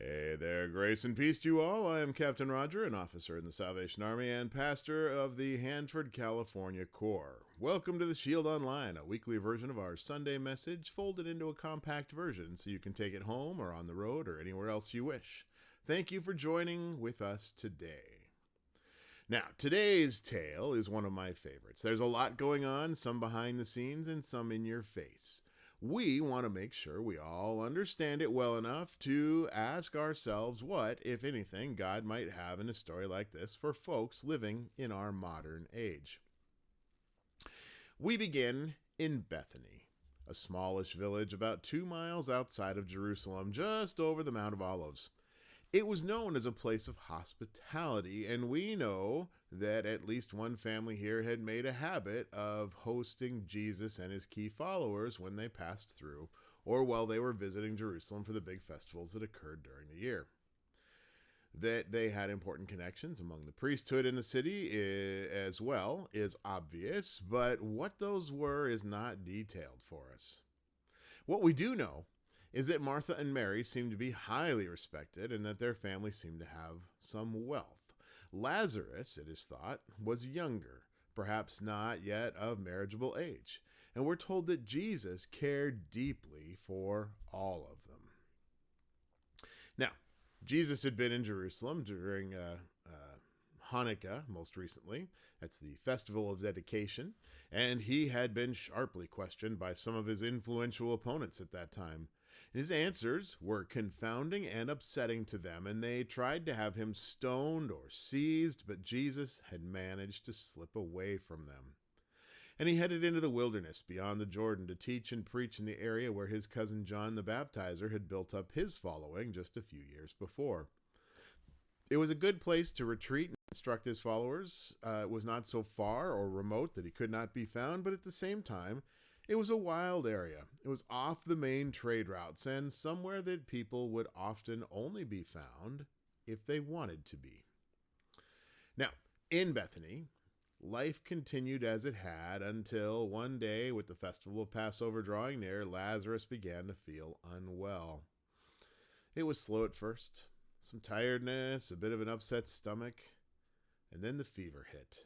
Hey there, grace and peace to you all. I am Captain Roger, an officer in the Salvation Army and pastor of the Hanford, California Corps. Welcome to the Shield Online, a weekly version of our Sunday message folded into a compact version so you can take it home or on the road or anywhere else you wish. Thank you for joining with us today. Now, today's tale is one of my favorites. There's a lot going on, some behind the scenes and some in your face. We want to make sure we all understand it well enough to ask ourselves what, if anything, God might have in a story like this for folks living in our modern age. We begin in Bethany, a smallish village about 2 miles outside of Jerusalem, just over the Mount of Olives. It was known as a place of hospitality, and we know that at least one family here had made a habit of hosting Jesus and his key followers when they passed through, or while they were visiting Jerusalem for the big festivals that occurred during the year. That they had important connections among the priesthood in the city as well is obvious, but what those were is not detailed for us. What we do know is that Martha and Mary seemed to be highly respected and that their family seemed to have some wealth. Lazarus, it is thought, was younger, perhaps not yet of marriageable age, and we're told that Jesus cared deeply for all of them. Now, Jesus had been in Jerusalem during Hanukkah, most recently. That's the festival of dedication, and he had been sharply questioned by some of his influential opponents at that time. His answers were confounding and upsetting to them, and they tried to have him stoned or seized, but Jesus had managed to slip away from them. And he headed into the wilderness beyond the Jordan to teach and preach in the area where his cousin John the Baptizer had built up his following just a few years before. It was a good place to retreat and instruct his followers. It was not so far or remote that he could not be found, but at the same time, it was a wild area. It was off the main trade routes and somewhere that people would often only be found if they wanted to be. Now, in Bethany, life continued as it had until one day, with the festival of Passover drawing near, Lazarus began to feel unwell. It was slow at first, some tiredness, a bit of an upset stomach, and then the fever hit.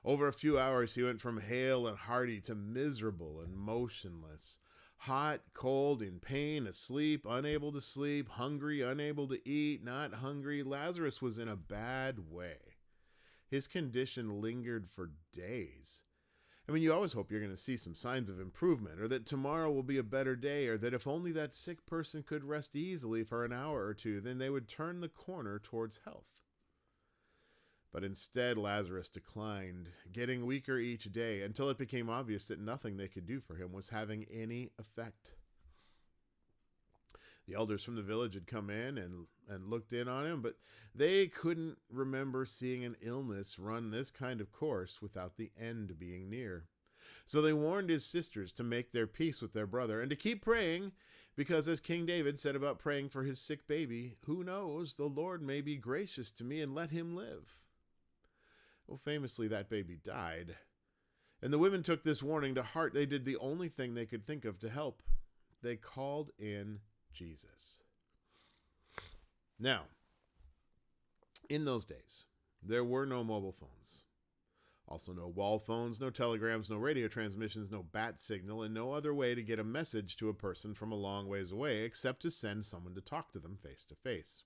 Over a few hours, he went from hale and hearty to miserable and motionless. Hot, cold, in pain, asleep, unable to sleep, hungry, unable to eat, not hungry. Lazarus was in a bad way. His condition lingered for days. I mean, you always hope you're going to see some signs of improvement, or that tomorrow will be a better day, or that if only that sick person could rest easily for an hour or two, then they would turn the corner towards health. But instead, Lazarus declined, getting weaker each day until it became obvious that nothing they could do for him was having any effect. The elders from the village had come in and looked in on him, but they couldn't remember seeing an illness run this kind of course without the end being near. So they warned his sisters to make their peace with their brother and to keep praying, because as King David said about praying for his sick baby, who knows, the Lord may be gracious to me and let him live. Well, famously, that baby died. And the women took this warning to heart. They did the only thing they could think of to help. They called in Jesus. Now, in those days, there were no mobile phones. Also no wall phones, no telegrams, no radio transmissions, no bat signal, and no other way to get a message to a person from a long ways away except to send someone to talk to them face to face.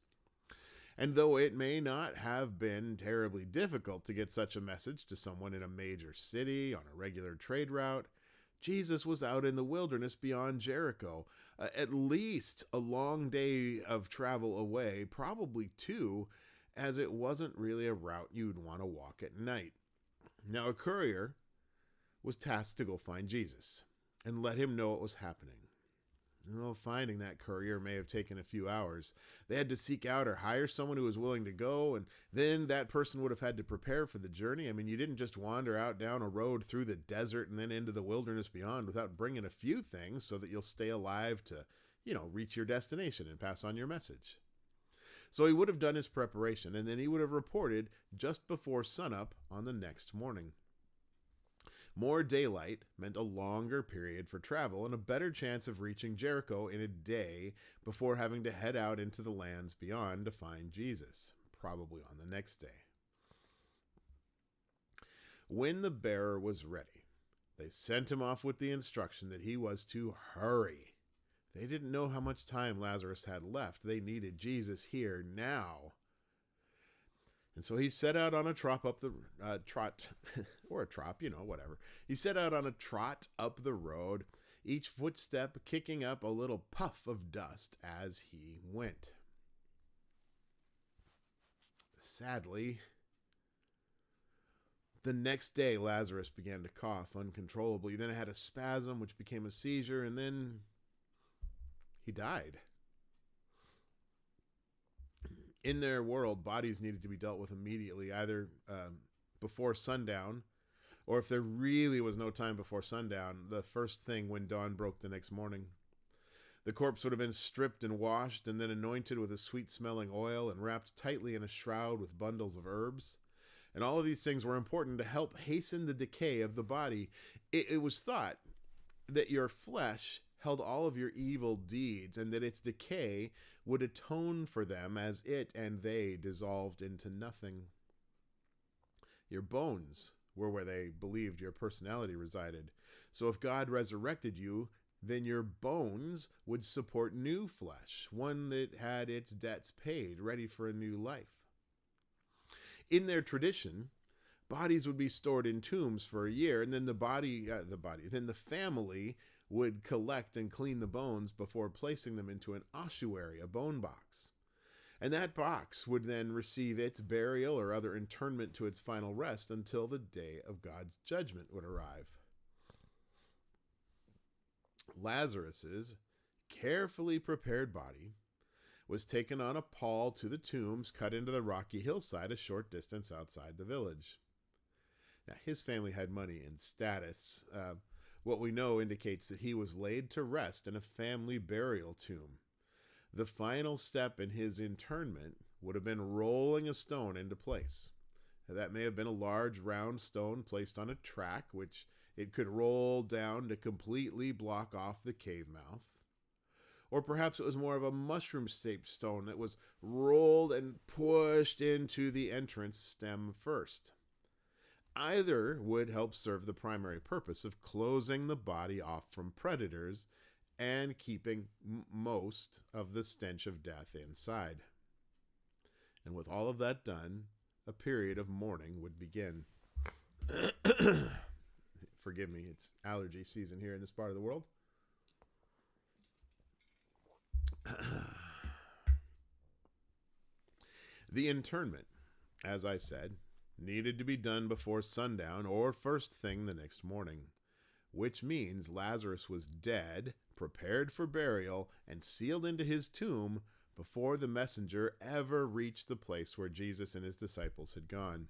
And though it may not have been terribly difficult to get such a message to someone in a major city on a regular trade route, Jesus was out in the wilderness beyond Jericho, at least a long day of travel away, probably 2, as it wasn't really a route you'd want to walk at night. Now, a courier was tasked to go find Jesus and let him know what was happening. Well, finding that courier may have taken a few hours. They had to seek out or hire someone who was willing to go, and then that person would have had to prepare for the journey. I mean, you didn't just wander out down a road through the desert and then into the wilderness beyond without bringing a few things so that you'll stay alive to, reach your destination and pass on your message. So he would have done his preparation, and then he would have reported just before sunup on the next morning. More daylight meant a longer period for travel and a better chance of reaching Jericho in a day before having to head out into the lands beyond to find Jesus, probably on the next day. When the bearer was ready, they sent him off with the instruction that he was to hurry. They didn't know how much time Lazarus had left. They needed Jesus here now. And so he set out on a trot up the trot, or a trop, whatever. He set out on a trot up the road, each footstep kicking up a little puff of dust as he went. Sadly, the next day Lazarus began to cough uncontrollably. Then it had a spasm, which became a seizure, and then he died. In their world, bodies needed to be dealt with immediately, either before sundown, or if there really was no time before sundown, the first thing when dawn broke the next morning. The corpse would have been stripped and washed, and then anointed with a sweet-smelling oil and wrapped tightly in a shroud with bundles of herbs. And all of these things were important to help hasten the decay of the body. It was thought that your flesh held all of your evil deeds, and that its decay would atone for them as it and they dissolved into nothing. Your bones were where they believed your personality resided. So if God resurrected you, then your bones would support new flesh, one that had its debts paid, ready for a new life. In their tradition, bodies would be stored in tombs for a year, and then the family would collect and clean the bones before placing them into an ossuary, a bone box. And that box would then receive its burial or other internment to its final rest until the day of God's judgment would arrive. Lazarus's carefully prepared body was taken on a pall to the tombs cut into the rocky hillside a short distance outside the village. Now, his family had money and status. What we know indicates that he was laid to rest in a family burial tomb. The final step in his internment would have been rolling a stone into place. Now, that may have been a large round stone placed on a track, which it could roll down to completely block off the cave mouth. Or perhaps it was more of a mushroom-shaped stone that was rolled and pushed into the entrance stem first. Either would help serve the primary purpose of closing the body off from predators and keeping most of the stench of death inside. And with all of that done, a period of mourning would begin. Forgive me, it's allergy season here in this part of the world. The internment, as I said, needed to be done before sundown or first thing the next morning, which means Lazarus was dead, prepared for burial, and sealed into his tomb before the messenger ever reached the place where Jesus and his disciples had gone.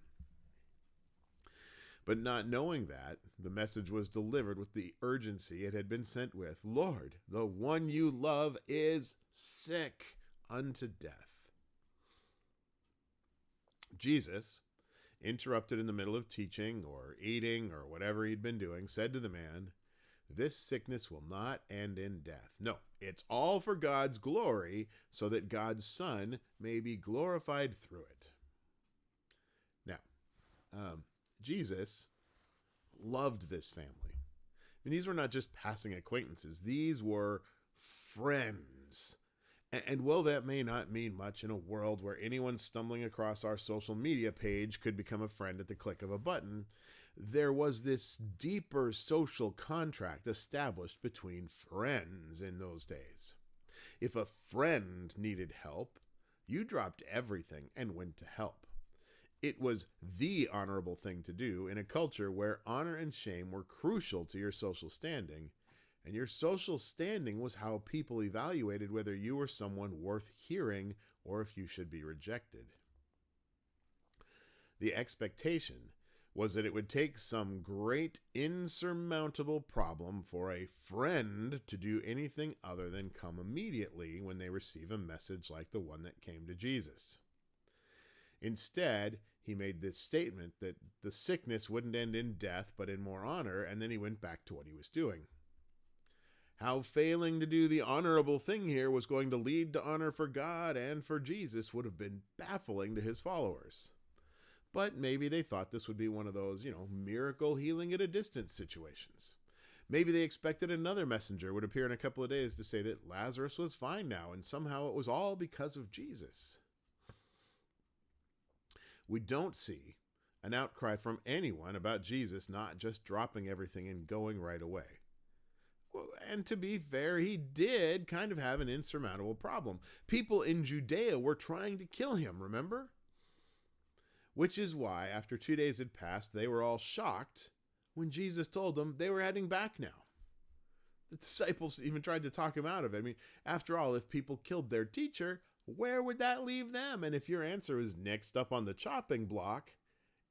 But not knowing that, the message was delivered with the urgency it had been sent with. Lord, the one you love is sick unto death. Jesus, interrupted in the middle of teaching or eating or whatever he'd been doing, said to the man, "This sickness will not end in death. No, it's all for God's glory, so that God's Son may be glorified through it." Now, Jesus loved this family. I mean, these were not just passing acquaintances. These were friends. And while that may not mean much in a world where anyone stumbling across our social media page could become a friend at the click of a button, there was this deeper social contract established between friends in those days. If a friend needed help, you dropped everything and went to help. It was the honorable thing to do in a culture where honor and shame were crucial to your social standing, and your social standing was how people evaluated whether you were someone worth hearing or if you should be rejected. The expectation was that it would take some great insurmountable problem for a friend to do anything other than come immediately when they receive a message like the one that came to Jesus. Instead, he made this statement that the sickness wouldn't end in death, but in more honor, and then he went back to what he was doing. How failing to do the honorable thing here was going to lead to honor for God and for Jesus would have been baffling to his followers. But maybe they thought this would be one of those, miracle healing at a distance situations. Maybe they expected another messenger would appear in a couple of days to say that Lazarus was fine now, and somehow it was all because of Jesus. We don't see an outcry from anyone about Jesus not just dropping everything and going right away. And to be fair, he did kind of have an insurmountable problem. People in Judea were trying to kill him, remember? Which is why, after 2 days had passed, they were all shocked when Jesus told them they were heading back now. The disciples even tried to talk him out of it. I mean, after all, if people killed their teacher, where would that leave them? And if your answer is next up on the chopping block,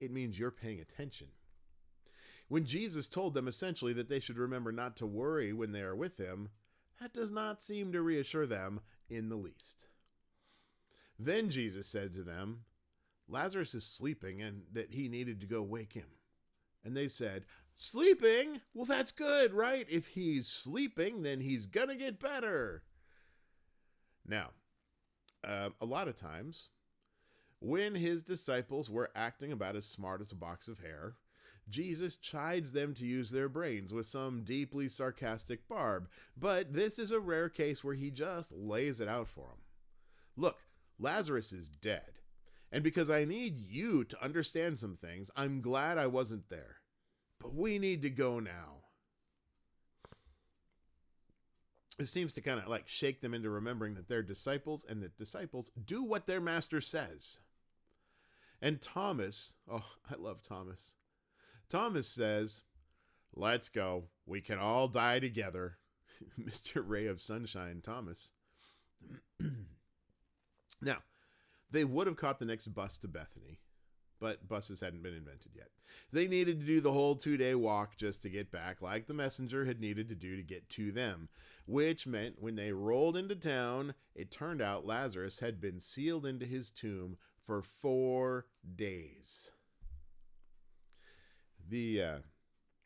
it means you're paying attention. When Jesus told them essentially that they should remember not to worry when they are with him, that does not seem to reassure them in the least. Then Jesus said to them, Lazarus is sleeping and that he needed to go wake him. And they said, sleeping? Well, that's good, right? If he's sleeping, then he's gonna get better. Now, a lot of times, when his disciples were acting about as smart as a box of hair, Jesus chides them to use their brains with some deeply sarcastic barb, but this is a rare case where he just lays it out for them. Look, Lazarus is dead, and because I need you to understand some things, I'm glad I wasn't there. But we need to go now. It seems to kind of like shake them into remembering that they're disciples and that disciples do what their master says. And Thomas, oh, I love Thomas. Thomas says, let's go. We can all die together. Mr. Ray of Sunshine, Thomas. Now, they would have caught the next bus to Bethany, but buses hadn't been invented yet. They needed to do the whole 2-day walk just to get back, like the messenger had needed to do to get to them, which meant when they rolled into town, it turned out Lazarus had been sealed into his tomb for 4 days. The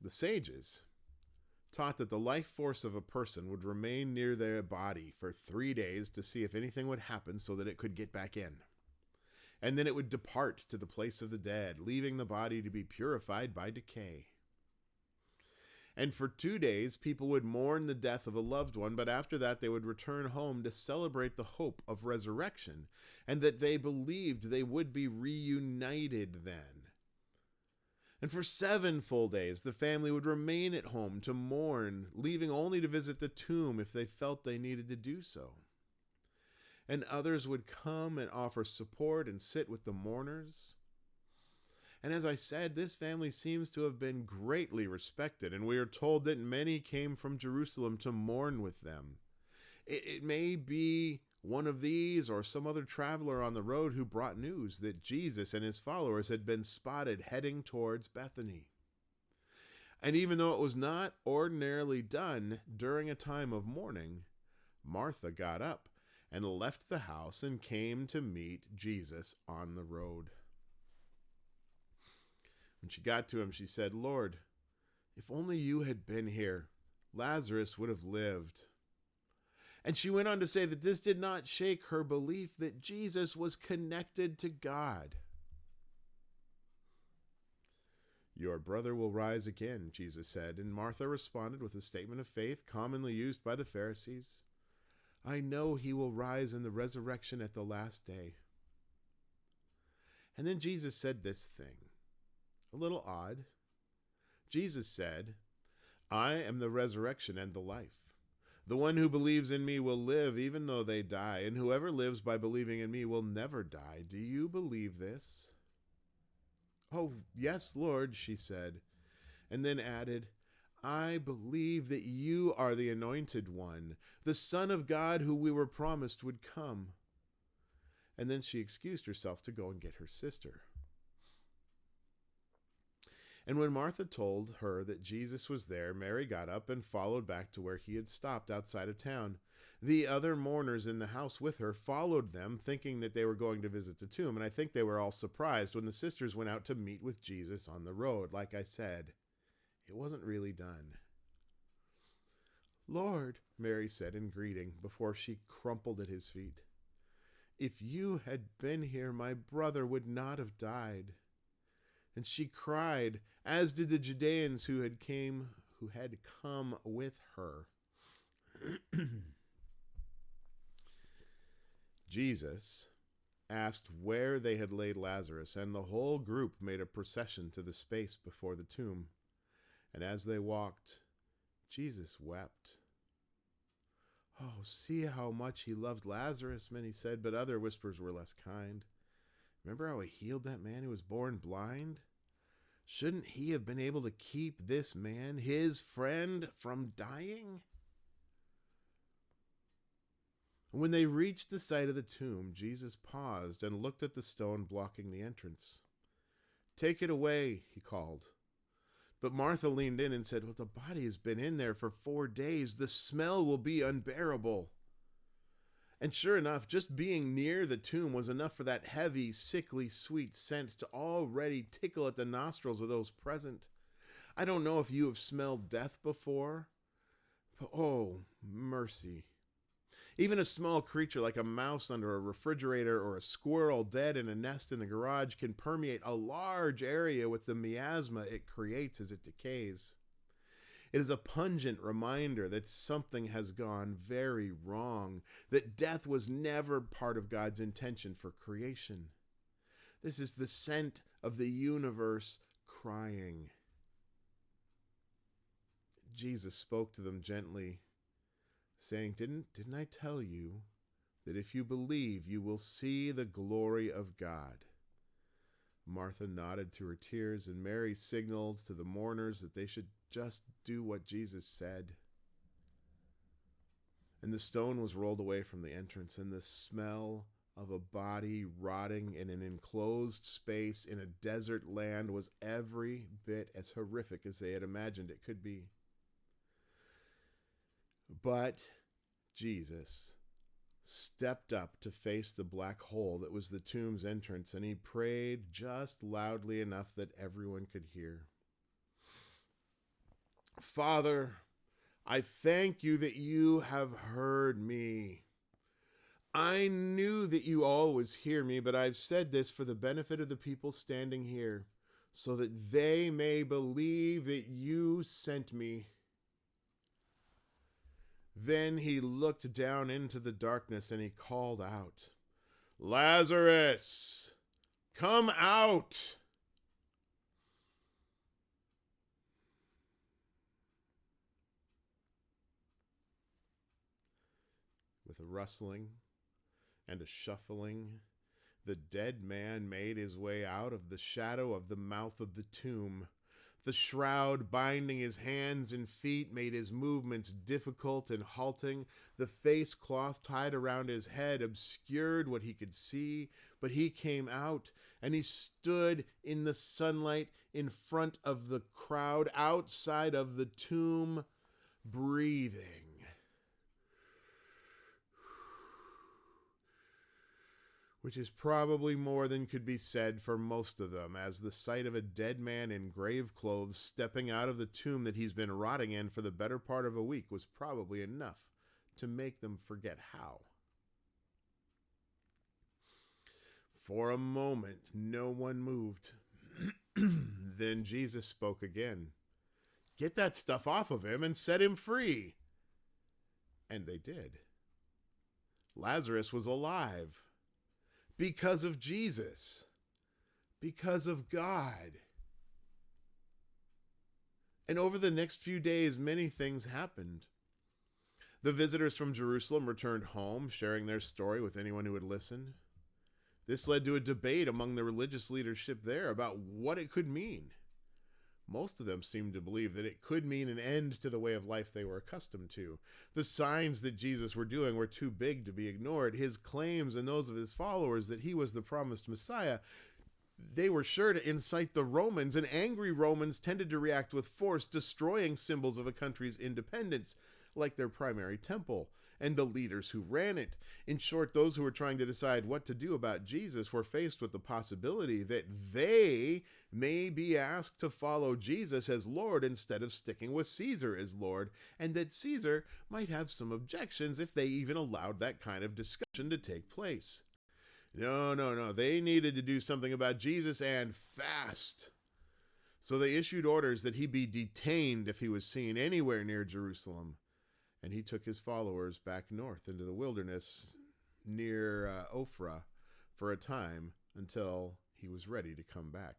sages taught that the life force of a person would remain near their body for 3 days to see if anything would happen so that it could get back in. And then it would depart to the place of the dead, leaving the body to be purified by decay. And for 2 days, people would mourn the death of a loved one, but after that they would return home to celebrate the hope of resurrection, and that they believed they would be reunited then. And for 7 full days, the family would remain at home to mourn, leaving only to visit the tomb if they felt they needed to do so. And others would come and offer support and sit with the mourners. And as I said, this family seems to have been greatly respected, and we are told that many came from Jerusalem to mourn with them. It may be one of these or some other traveler on the road who brought news that Jesus and his followers had been spotted heading towards Bethany. And even though it was not ordinarily done during a time of mourning, Martha got up and left the house and came to meet Jesus on the road. When she got to him, she said, Lord, if only you had been here, Lazarus would have lived. And she went on to say that this did not shake her belief that Jesus was connected to God. Your brother will rise again, Jesus said, and Martha responded with a statement of faith commonly used by the Pharisees. I know he will rise in the resurrection at the last day. And then Jesus said this thing, a little odd. Jesus said, I am the resurrection and the life. The one who believes in me will live even though they die, and whoever lives by believing in me will never die. Do you believe this? Oh, yes, Lord, she said, and then added, I believe that you are the anointed one, the Son of God who we were promised would come. And then she excused herself to go and get her sister. And when Martha told her that Jesus was there, Mary got up and followed back to where he had stopped outside of town. The other mourners in the house with her followed them, thinking that they were going to visit the tomb, and I think they were all surprised when the sisters went out to meet with Jesus on the road. Like I said, it wasn't really done. "Lord," Mary said in greeting before she crumpled at his feet, "if you had been here, my brother would not have died." And she cried, as did the Judeans who had come with her. Jesus asked where they had laid Lazarus, and the whole group made a procession to the space before the tomb. And as they walked, Jesus wept. "Oh, see how much he loved Lazarus," many said, but other whispers were less kind. "Remember how he healed that man who was born blind? Shouldn't he have been able to keep this man, his friend, from dying?" When they reached the site of the tomb, Jesus paused and looked at the stone blocking the entrance. "Take it away," he called. But Martha leaned in and said, "Well, the body has been in there for 4 days. The smell will be unbearable." And sure enough, just being near the tomb was enough for that heavy, sickly, sweet scent to already tickle at the nostrils of those present. I don't know if you have smelled death before, but oh, mercy. Even a small creature like a mouse under a refrigerator or a squirrel dead in a nest in the garage can permeate a large area with the miasma it creates as it decays. It is a pungent reminder that something has gone very wrong, that death was never part of God's intention for creation. This is the scent of the universe crying. Jesus spoke to them gently, saying, Didn't I tell you that if you believe, you will see the glory of God?" Martha nodded through her tears, and Mary signaled to the mourners that they should just do what Jesus said. And the stone was rolled away from the entrance, and the smell of a body rotting in an enclosed space in a desert land was every bit as horrific as they had imagined it could be. But Jesus stepped up to face the black hole that was the tomb's entrance, and he prayed just loudly enough that everyone could hear. "Father, I thank you that you have heard me. I knew that you always hear me, but I've said this for the benefit of the people standing here, so that they may believe that you sent me." Then he looked down into the darkness and he called out, "Lazarus, come out!" With a rustling and a shuffling, the dead man made his way out of the shadow of the mouth of the tomb. The shroud binding his hands and feet made his movements difficult and halting. The face cloth tied around his head obscured what he could see, but he came out, and he stood in the sunlight in front of the crowd outside of the tomb, breathing. Which is probably more than could be said for most of them, as the sight of a dead man in grave clothes stepping out of the tomb that he's been rotting in for the better part of a week was probably enough to make them forget how. For a moment, no one moved. Then Jesus spoke again. "Get that stuff off of him and set him free." And they did. Lazarus was alive. Because of Jesus. Because of God. And over the next few days, many things happened. The visitors from Jerusalem returned home, sharing their story with anyone who would listen. This led to a debate among the religious leadership there about what it could mean. Most of them seemed to believe that it could mean an end to the way of life they were accustomed to. The signs that Jesus were doing were too big to be ignored. His claims and those of his followers that he was the promised Messiah, they were sure to incite the Romans, and angry Romans tended to react with force, destroying symbols of a country's independence, like their primary temple. and the leaders who ran it. In short, those who were trying to decide what to do about Jesus were faced with the possibility that they may be asked to follow Jesus as Lord instead of sticking with Caesar as Lord, and that Caesar might have some objections if they even allowed that kind of discussion to take place. No. They needed to do something about Jesus, and fast. So they issued orders that he be detained if he was seen anywhere near Jerusalem. And he took his followers back north into the wilderness near Ophrah for a time until he was ready to come back.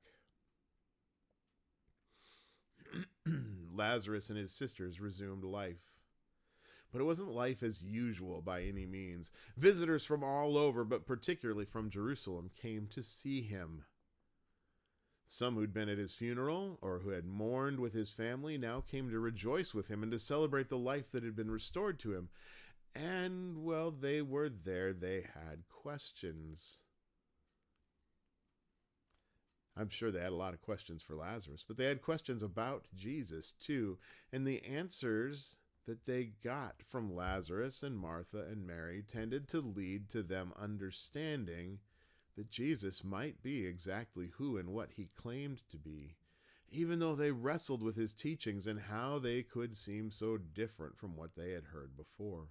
Lazarus and his sisters resumed life. But it wasn't life as usual by any means. Visitors from all over, but particularly from Jerusalem, came to see him. Some who'd been at his funeral or who had mourned with his family now came to rejoice with him and to celebrate the life that had been restored to him. And while they were there, they had questions. I'm sure they had a lot of questions for Lazarus, but they had questions about Jesus too. And the answers that they got from Lazarus and Martha and Mary tended to lead to them understanding that Jesus might be exactly who and what he claimed to be, even though they wrestled with his teachings and how they could seem so different from what they had heard before.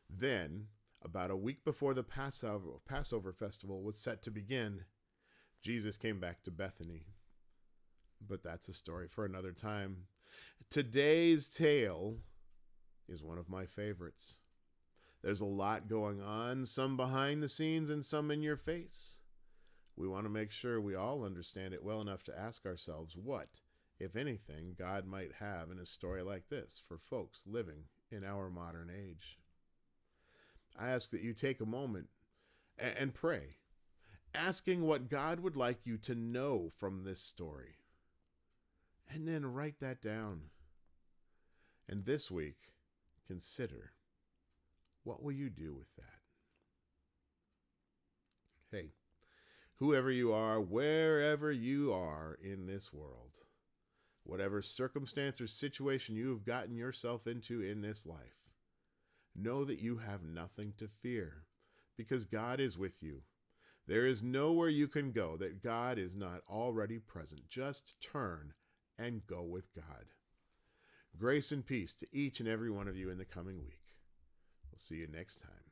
Then, about a week before the Passover festival was set to begin, Jesus came back to Bethany. But that's a story for another time. Today's tale is one of my favorites. There's a lot going on, some behind the scenes and some in your face. We want to make sure we all understand it well enough to ask ourselves what, if anything, God might have in a story like this for folks living in our modern age. I ask that you take a moment and pray, asking what God would like you to know from this story. And then write that down. And this week, consider, what will you do with that? Hey, whoever you are, wherever you are in this world, whatever circumstance or situation you have gotten yourself into in this life, know that you have nothing to fear because God is with you. There is nowhere you can go that God is not already present. Just turn and go with God. Grace and peace to each and every one of you in the coming week. We'll see you next time.